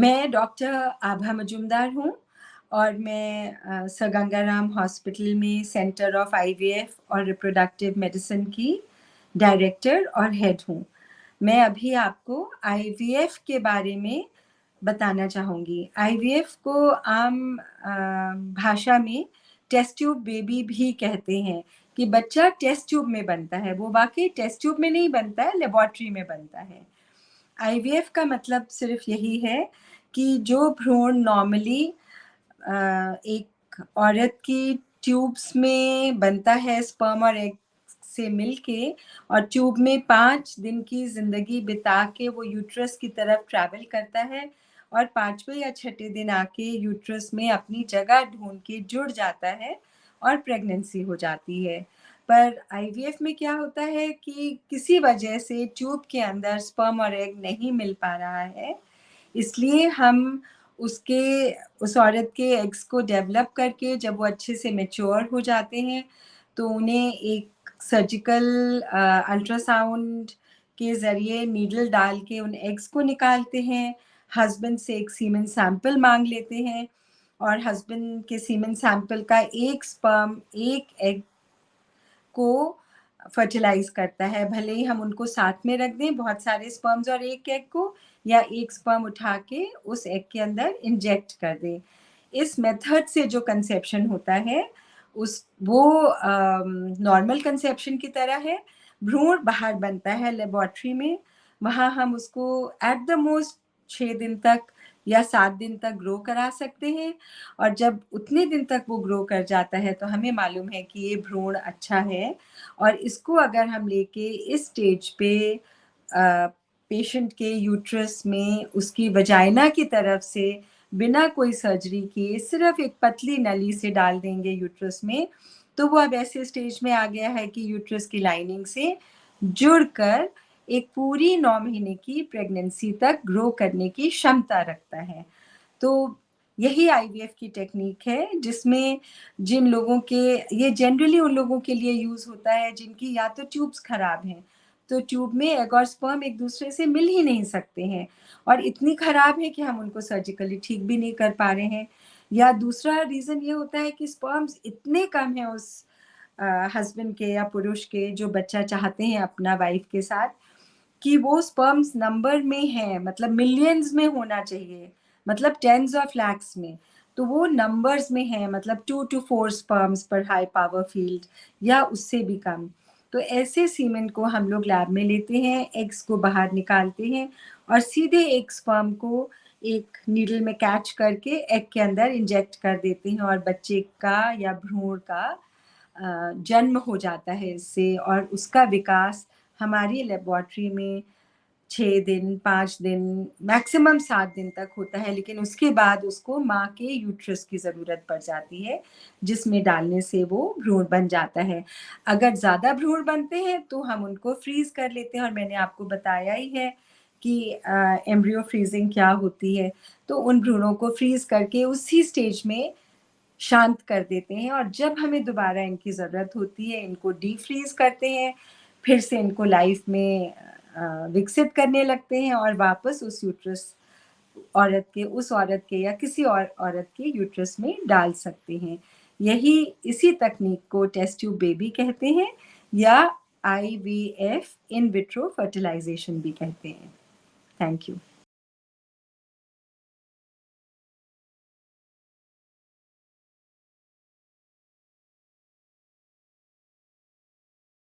मैं डॉक्टर आभा मजुमदार हूँ और मैं सर गंगाराम हॉस्पिटल में सेंटर ऑफ आईवीएफ और रिप्रोडक्टिव मेडिसिन की डायरेक्टर और हेड हूँ। मैं अभी आपको आईवीएफ के बारे में बताना चाहूँगी। आईवीएफ को आम भाषा में टेस्ट ट्यूब बेबी भी कहते हैं कि बच्चा टेस्ट ट्यूब में बनता है। वो वाकई टेस्ट ट्यूब में नहीं बनता है, लेबोरेटरी में बनता है। आईवीएफ का मतलब सिर्फ यही है कि जो भ्रूण नॉर्मली एक औरत की ट्यूब्स में बनता है स्पर्म और एग से मिलके, और ट्यूब में 5 दिन की जिंदगी बिता के वो यूट्रस की तरफ ट्रैवल करता है और 5वें या 6ठे दिन आके यूट्रस में अपनी जगह ढूंढ के जुड़ जाता है और प्रेगनेंसी हो जाती है। पर आईवीएफ में क्या होता है कि किसी वजह से ट्यूब के अंदर स्पर्म और एग नहीं मिल पा रहा है, इसलिए हम उस औरत के एग्स को डेवलप करके जब वो अच्छे से मैच्योर हो जाते हैं तो उन्हें एक सर्जिकल अल्ट्रासाउंड के ज़रिए नीडल डाल के उन एग्स को निकालते हैं। हस्बैंड से एक सीमेन सैंपल मांग लेते हैं और हस्बैंड के सीमेन सैंपल का एक स्पर्म एक एग को फर्टिलाइज करता है। भले ही हम उनको साथ में रख दें, बहुत सारे स्पर्म्स और एक एग को, या एक स्पर्म उठा के उस एग के अंदर इंजेक्ट कर दें। इस मेथड से जो कंसेप्शन होता है वो नॉर्मल कंसेप्शन की तरह है। भ्रूण बाहर बनता है लेबोरेटरी में, वहाँ हम उसको एट द मोस्ट 6 दिन तक या 7 दिन तक ग्रो करा सकते हैं, और जब उतने दिन तक वो ग्रो कर जाता है तो हमें मालूम है कि ये भ्रूण अच्छा है, और इसको अगर हम लेके इस स्टेज पे पेशेंट के यूट्रस में उसकी वजाइना की तरफ से बिना कोई सर्जरी किए सिर्फ एक पतली नली से डाल देंगे यूट्रस में, तो वो अब ऐसे स्टेज में आ गया है कि यूट्रस की लाइनिंग से जुड़कर एक पूरी 9 महीने की प्रेगनेंसी तक ग्रो करने की क्षमता रखता है। तो यही आईवीएफ की टेक्निक है, जिसमें जिन लोगों के, ये जनरली उन लोगों के लिए यूज होता है जिनकी या तो ट्यूब्स खराब हैं, तो ट्यूब में एग और स्पर्म एक दूसरे से मिल ही नहीं सकते हैं, और इतनी खराब है कि हम उनको सर्जिकली ठीक भी नहीं कर पा रहे हैं। या दूसरा रीजन ये होता है कि स्पर्म्स इतने कम है उस हस्बैंड के या पुरुष के जो बच्चा चाहते हैं अपना वाइफ के साथ, कि वो स्पर्म्स नंबर में है, मतलब मिलियंस में होना चाहिए, मतलब टेंस ऑफ लैक्स में, तो वो नंबर्स में है, मतलब 2 to 4 स्पर्म्स पर हाई पावर फील्ड या उससे भी कम। तो ऐसे सीमेन को हम लोग लैब में लेते हैं, एग्स को बाहर निकालते हैं और सीधे एक स्पर्म को एक नीडल में कैच करके एग के अंदर इंजेक्ट कर देते हैं, और बच्चे का या भ्रूण का जन्म हो जाता है इससे, और उसका विकास हमारी लेबोरेटरी में 6 दिन, 5 दिन, मैक्सिमम 7 दिन तक होता है, लेकिन उसके बाद उसको माँ के यूट्रस की ज़रूरत पड़ जाती है, जिसमें डालने से वो भ्रूण बन जाता है। अगर ज़्यादा भ्रूण बनते हैं तो हम उनको फ्रीज़ कर लेते हैं, और मैंने आपको बताया ही है कि एम्ब्रियो फ्रीजिंग क्या होती है। तो उन भ्रूणों को फ्रीज़ करके उसी स्टेज में शांत कर देते हैं, और जब हमें दोबारा इनकी ज़रूरत होती है इनको डीफ्रीज करते हैं, फिर से इनको लाइफ में विकसित करने लगते हैं, और वापस उस यूट्रस उस औरत के या किसी और औरत के यूट्रस में डाल सकते हैं। इसी तकनीक को टेस्ट ट्यूब बेबी कहते हैं, या आईवीएफ इन विट्रो फर्टिलाइजेशन भी कहते हैं। Thank you.